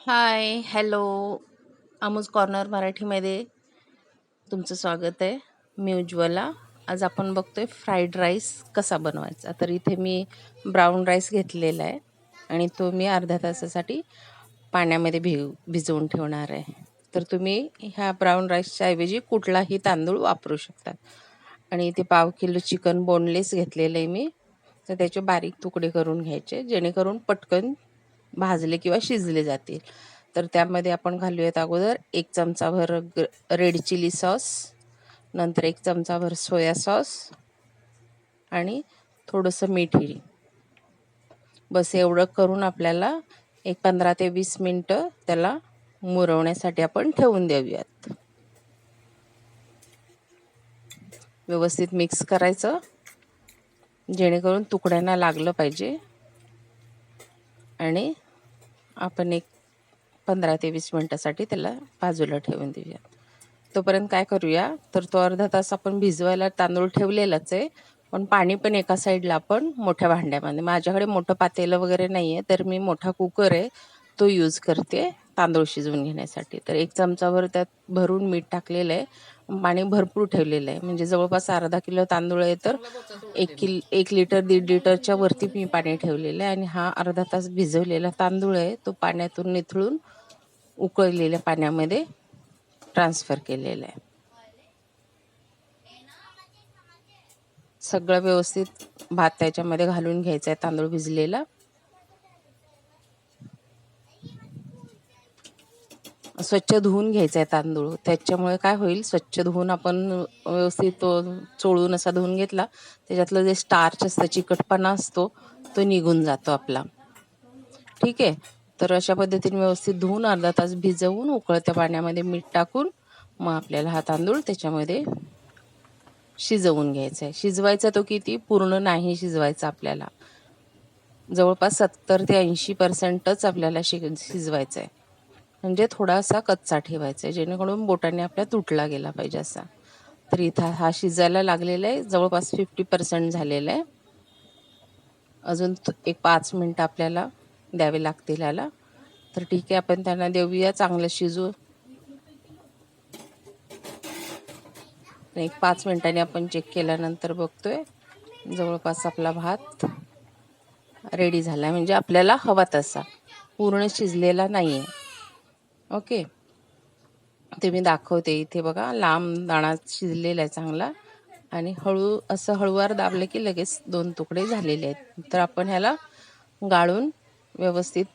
हाय, hello. आमूज corner मराठीमध्ये तुमचं स्वागत आहे. मी उज्ज्वला. आज आपण बघतोय फ्राईड राईस कसा बनवायचा. तर इथे मी ब्राऊन राईस घेतलेला आहे आणि तो मी अर्ध्या तासासाठी पाण्यामध्ये भिजवून ठेवणार आहे. तर तुम्ही ह्या ब्राऊन राईसच्या ऐवजी कुठलाही तांदूळ वापरू शकतात. आणि इथे 1/2 किलो चिकन बोनलेस घेतलेलं आहे मी. तर त्याचे बारीक तुकडे करून घ्यायचे, जेणेकरून पटकन भाजले किंवा शिजले जातील. तर त्यामध्ये आपण घालूयात अगोदर 1 चमचाभर रेड चिली सॉस, नंतर 1 चमचाभर सोया सॉस आणि थोडंसं मीठही. बस एवढं करून आपल्याला एक 15 ते 20 मिनटं त्याला मुरवण्यासाठी आपण ठेवून देऊयात. व्यवस्थित मिक्स करायचं, जेणेकरून तुकड्यांना लागलं पाहिजे. आणि आपण एक 15 ते 20 मिनटासाठी त्याला बाजूला ठेवून देऊया. तोपर्यंत काय करूया, तर तो अर्धा तास आपण भिजवायला तांदूळ ठेवलेलाच आहे, पण पाणी पण एका साईडला आपण मोठ्या भांड्यामध्ये, माझ्याकडे मोठं पातेलं वगैरे नाही आहे, तर मी मोठा कुकर आहे तो यूज करते तांदूळ शिजवून घेण्यासाठी. तर 1 चमचाभर त्यात भरून मीठ टाकलेलं आहे, पाणी भरपूर ठेवलेलं आहे. म्हणजे जवळपास अर्धा किलो तांदूळ आहे, तर 1 लिटर 1.5 लिटरच्या वरती मी पाणी ठेवलेलं आहे. आणि हा अर्धा तास भिजवलेला तांदूळ आहे, तो पाण्यातून निथळून उकळलेल्या पाण्यामध्ये ट्रान्सफर केलेलं आहे. सगळं व्यवस्थित भात त्याच्यामध्ये घालून घ्यायचा आहे, तांदूळ भिजलेला. स्वच्छ धुवून घ्यायचा आहे तांदूळ. त्याच्यामुळे काय होईल, स्वच्छ धुवून आपण व्यवस्थित चोळून असा धुवून घेतला, त्याच्यातलं जे स्टार्च असतं, चिकटपणा असतो, तो निघून जातो आपला. ठीक आहे. तर अशा पद्धतीने व्यवस्थित धुवून अर्धा तास भिजवून उकळत्या पाण्यामध्ये मीठ टाकून मग आपल्याला हा तांदूळ त्याच्यामध्ये शिजवून घ्यायचा आहे. शिजवायचा तो किती, पूर्ण नाही शिजवायचा आपल्याला, जवळपास 70 ते 80% आपल्याला शिजवायचा आहे. म्हणजे थोडासा कच्चा ठेवायचा आहे, जेणेकरून बोटाने आपल्या तुटला गेला पाहिजे असा. तर इथं हा शिजायला लागलेला आहे, जवळपास 50% झालेला आहे. अजून एक 5 मिनटं आपल्याला द्यावे लागतील याला. तर ठीक आहे, आपण त्यांना देऊया चांगलं शिजू. एक 5 मिनिटांनी आपण चेक केल्यानंतर बघतोय, जवळपास आपला भात रेडी झाला. म्हणजे आपल्याला हवा तसा, पूर्ण शिजलेला नाही आहे. ओके, ते मी दाखवते. इथे बघा, लांब दाणा शिजलेला आहे चांगला, आणि असं हळूवार दाबलं की लगेच 2 तुकडे झालेले आहेत. तर आपण ह्याला गाळून व्यवस्थित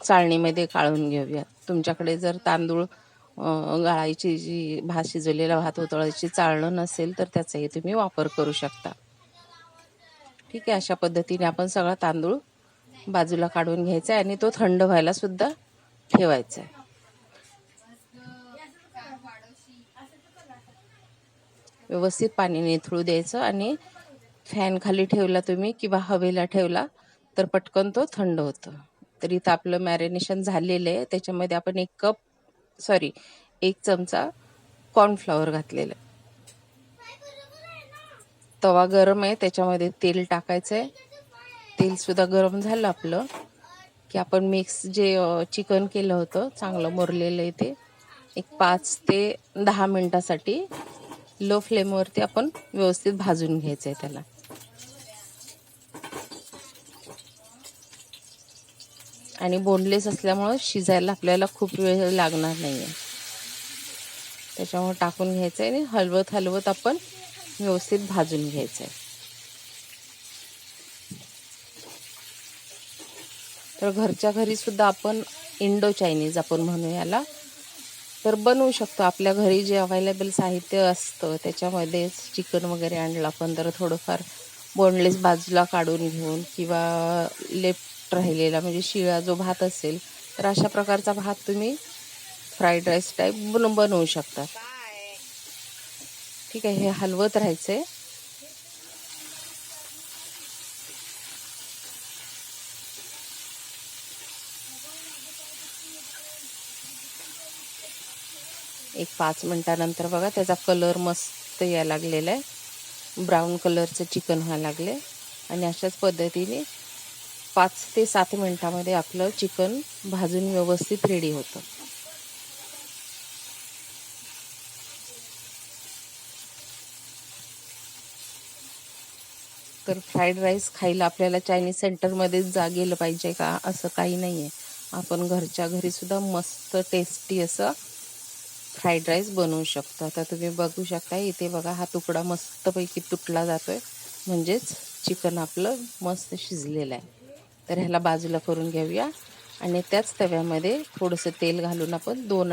चाळणीमध्ये गाळून घेऊया. तुमच्याकडे जर तांदूळ गाळायची, जी भात शिजवलेला भात उतळायची चाळण नसेल, तर त्याचाही तुम्ही वापर करू शकता. ठीक आहे. अशा पद्धतीने आपण सगळा तांदूळ बाजूला काढून घ्यायचा आहे आणि तो थंड व्हायला सुद्धा ठेवायचा आहे. व्यवस्थित पाणी निथळू द्यायचं आणि फॅन खाली ठेवला तुम्ही किंवा हवेला ठेवला तर पटकन तो थंड होतो. तर इथं आपलं मॅरिनेशन झालेलं आहे. त्याच्यामध्ये आपण 1 चमचा कॉर्नफ्लॉवर घातलेलं आहे. तवा गरम आहे, त्याच्यामध्ये तेल टाकायचं आहे. तेल सुद्धा गरम झालं आपलं की आपण मिक्स जे चिकन केलं होतं, चांगलं मुरलेलं आहे, ते एक 5 ते 10 मिनिटासाठी लो फ्लेमवरती आपण व्यवस्थित भाजून घ्यायचं आहे त्याला. आणि बोनलेस असल्यामुळं शिजायला आपल्याला खूप वेळ लागणार नाही आहे. त्याच्यामुळे टाकून घ्यायचं आहे आणि हलवत हलवत आपण व्यवस्थित भाजून घ्यायचं आहे. तर घरच्या घरी सुद्धा आपण इंडो चायनीज आपण म्हणू याला, तर बनवू शकतो. आपल्या घरी जे अवेलेबल साहित्य असतं त्याच्यामध्ये चिकन वगैरे आणलं आपण, तर थोडंफार बोनलेस बाजूला काढून घेऊन किंवा लेफ्ट राहिलेला म्हणजे शिळा जो भात असेल, तर अशा प्रकारचा भात तुम्ही फ्राईड राईस टाईप बनवू शकता. ठीक आहे. हे हलवत राहायचं आहे. एक 5 मिनिटानंतर बघा, त्याचा कलर मस्त यायला लागलेला आहे, ब्राऊन कलरचं चिकन व्हायला लागले. आणि अशाच पद्धतीने 5 ते 7 मिनिटामध्ये आपलं चिकन भाजून व्यवस्थित रेडी होतं. तर फ्राईड राईस खायला आपल्याला चायनीज सेंटरमध्येच गेलं पाहिजे का असं काही नाही आहे. आपण घरच्या घरीसुद्धा मस्त टेस्टी असं फ्राईड राईस बनवू शकतो. आता तुम्ही बघू शकता इथे बघा, हा तुकडा मस्तपैकी तुटला जातो आहे, म्हणजेच चिकन आपलं मस्त शिजलेलं आहे. तर ह्याला बाजूला करून घेऊया आणि त्याच तव्यामध्ये थोडंसं तेल घालून आपण 2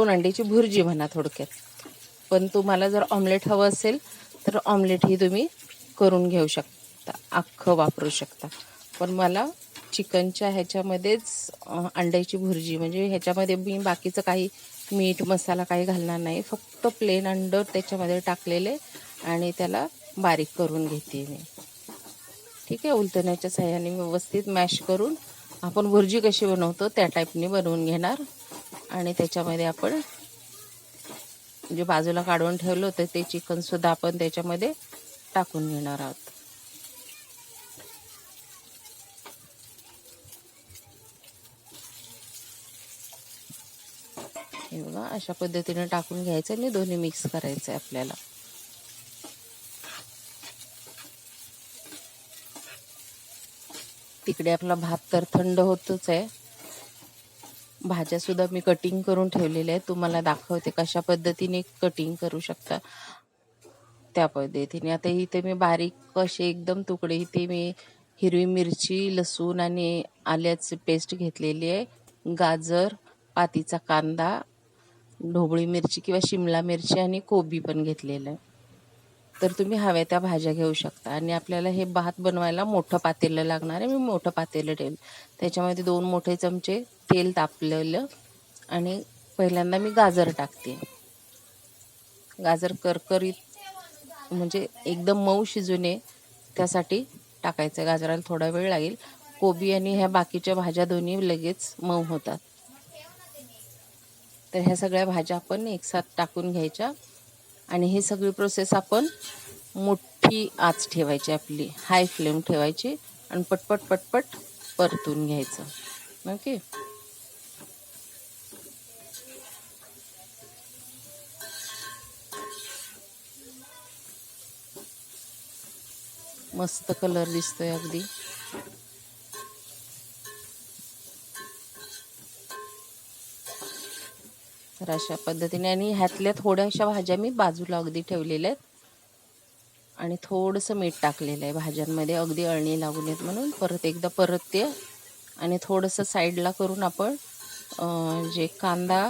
अंडीची भुर्जी म्हणा थोडक्यात. पण तुम्हाला जर ऑमलेट हवं असेल तर ऑमलेटही तुम्ही करून घेऊ शकता, अख्खं वापरू शकता. पण मला चिकनच्या ह्याच्यामध्येच अंड्याची भुर्जी, म्हणजे ह्याच्यामध्ये मी बाकीचं काही मीठ मसाला काही घालणार नाही, फक्त प्लेन अंडं त्याच्यामध्ये टाकलेले आणि त्याला बारीक करून घेते मी. ठीक आहे, उलटण्याच्या साह्याने व्यवस्थित मॅश करून आपण भुर्जी कशी बनवतो त्या टाईपने बनवून घेणार. आणि त्याच्यामध्ये आपण जे बाजूला काढून ठेवलं होतं ते चिकनसुद्धा आपण त्याच्यामध्ये टाकून घेणार आहोत. हे बघा, अशा पद्धतीने टाकून घ्यायचं आणि दोन्ही मिक्स करायचं आहे आपल्याला. तिकडे आपला भात तर थंड होतच आहे. भाज्यासुद्धा मी कटिंग करून ठेवलेल्या आहेत, तुम्हाला दाखवते कशा पद्धतीने कटिंग करू शकता त्या पद्धतीने. आता इथे मी बारीक असे एकदम तुकडे, इथे मी हिरवी मिरची, लसूण आणि आल्याची पेस्ट घेतलेली आहे, गाजर, पातीचा कांदा, ढोबळी मिरची किंवा शिमला मिरची आणि कोबी पण घेतलेलं आहे. तर तुम्ही हव्या त्या भाज्या घेऊ शकता. आणि आपल्याला हे भात बनवायला मोठं पातेलं लागणार आहे. मी मोठं पातेलं ठेवलं, त्याच्यामध्ये 2 मोठे चमचे तेल तापलेलं आणि पहिल्यांदा मी गाजर टाकते. गाजर करकरीत म्हणजे एकदम मऊ शिजू नये त्यासाठी टाकायचं. गाजराला थोडा वेळ लागेल. कोबी आणि ह्या बाकीच्या भाज्या दोन्ही लगेच मऊ होतात. तर ह्या सगळ्या भाज्या आपण एकसाथ टाकून घ्यायच्या आणि ही सगळी प्रोसेस आपण मोठी आच ठेवायची, आपली हाय फ्लेम ठेवायची आणि पटपट पटपट परतून घ्यायचं. ओके. मस्त कलर दिसतोय अगदी. तर अशा पद्धतीने, आणि ह्यातल्या थोड्याशा भाज्या मी बाजूला अगदी ठेवलेल्या आहेत आणि थोडंसं मीठ टाकलेलं आहे भाज्यांमध्ये, अगदी अळणी लागू नयेत म्हणून. परत एकदा परतते आणि थोडंसं साईडला करून आपण जे कांदा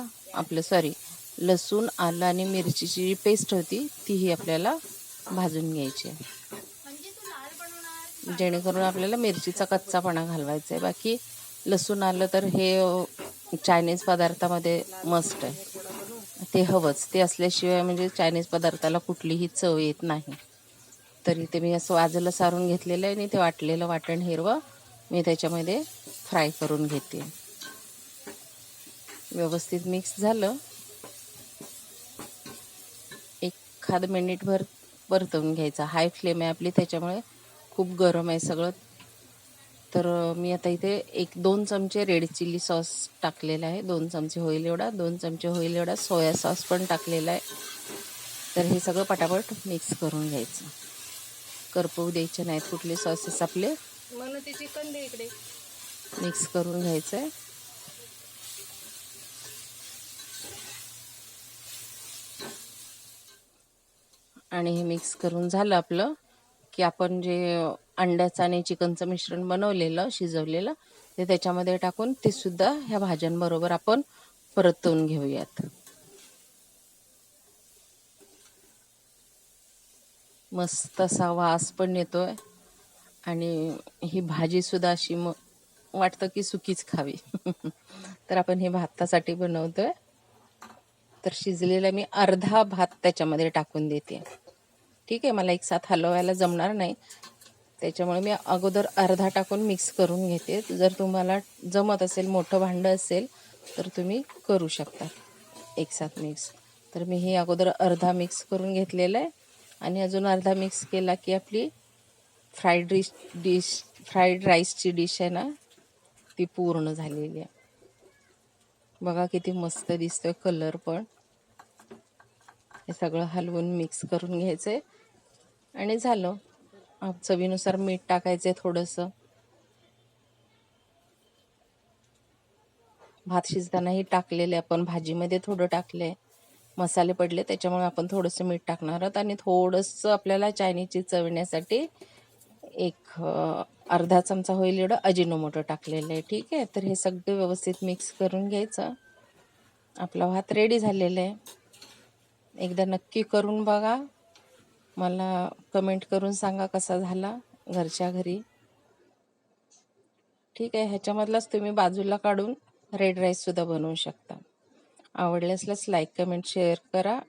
लसूण, आलं आणि मिरचीची जी पेस्ट होती तीही आपल्याला भाजून घ्यायची आहे, जेणेकरून आपल्याला मिरचीचा कच्चापणा घालवायचा आहे. बाकी लसूण आलं तर हे चायनीज पदार्थामध्ये मस्ट आहे, ते हवंच. ते असल्याशिवाय म्हणजे चायनीज पदार्थाला कुठलीही चव येत नाही. तरी ते मी असं वाजलं सारून घेतलेलं आहे आणि ते वाटलेलं वाटण हिरवं मी त्याच्यामध्ये फ्राय करून घेते. व्यवस्थित मिक्स झालं, एखाद मिनिटभर परतवून घ्यायचा. हाय फ्लेम आहे आपली, त्याच्यामुळे खूप गरम आहे सगळं. तर मी आता इथे 1-2 चमचे रेड चिली सॉस टाकलेला आहे, 2 चमचे होईल एवढा, 2 चमचे होईल एवढा सोया सॉस पण टाकलेला आहे. तर हे सगळं पटापट मिक्स करून घ्यायचं. करपवू द्यायचे नाहीत कुठले सॉसेस आपले. मिक्स करून घ्यायचं आहे. आणि हे मिक्स करून झालं आपलं की आपण जे अंड्याचं आणि चिकनचं मिश्रण बनवलेलं, शिजवलेलं, ते त्याच्यामध्ये टाकून ते सुद्धा ह्या भाज्यांबरोबर आपण परतवून घेऊयात. मस्त असा वास पण येतोय आणि ही भाजीसुद्धा अशी वाटतं की सुकीच खावी. तर आपण हे भातासाठी बनवतोय. तर शिजलेला मी अर्धा भात त्याच्यामध्ये टाकून देते. ठीक आहे, मला एक साथ हलवायला जमणार नाही, त्याच्यामुळे मी अगोदर अर्धा टाकून मिक्स करून घेते. जर तुम्हाला जमत असेल, मोठं भांडं असेल तर तुम्ही करू शकता एक साथ मिक्स. तर मी हे अगोदर अर्धा मिक्स करून घेतलेलं आहे आणि अजून अर्धा मिक्स केला की आपली फ्राईड राईसची डिश आहे ना, ती पूर्ण झालेली आहे. बघा किती मस्त दिसतोय कलर पण. हे सगळं हलवून मिक्स करून घ्यायचंय आणि झालं. चवीनुसार मीठ टाकायचंय थोडंसं. भात शिजतानाही टाकलेले आपण, भाजीमध्ये थोडं टाकले, मसाले पडले त्याच्यामुळे आपण थोडंसं मीठ टाकणार आहोत. आणि थोडंसं आपल्याला चायनीजची चव येण्यासाठी एक अर्धा चमचा होईल एवढं अजिनोमोटो टाकलेलं आहे. ठीक आहे, तर हे सगळं व्यवस्थित मिक्स करून घ्यायचं. आपला भात रेडी झालेला आहे. एकदा नक्की करून बघा, मला कमेंट करून सांगा कसा झाला घरच्या घरी. ठीक आहे, ह्याच्यामधलाच तुम्ही बाजूला काढून रेड राईससुद्धा बनवू शकता. आवडल्यास लाईक, कमेंट, शेअर करा.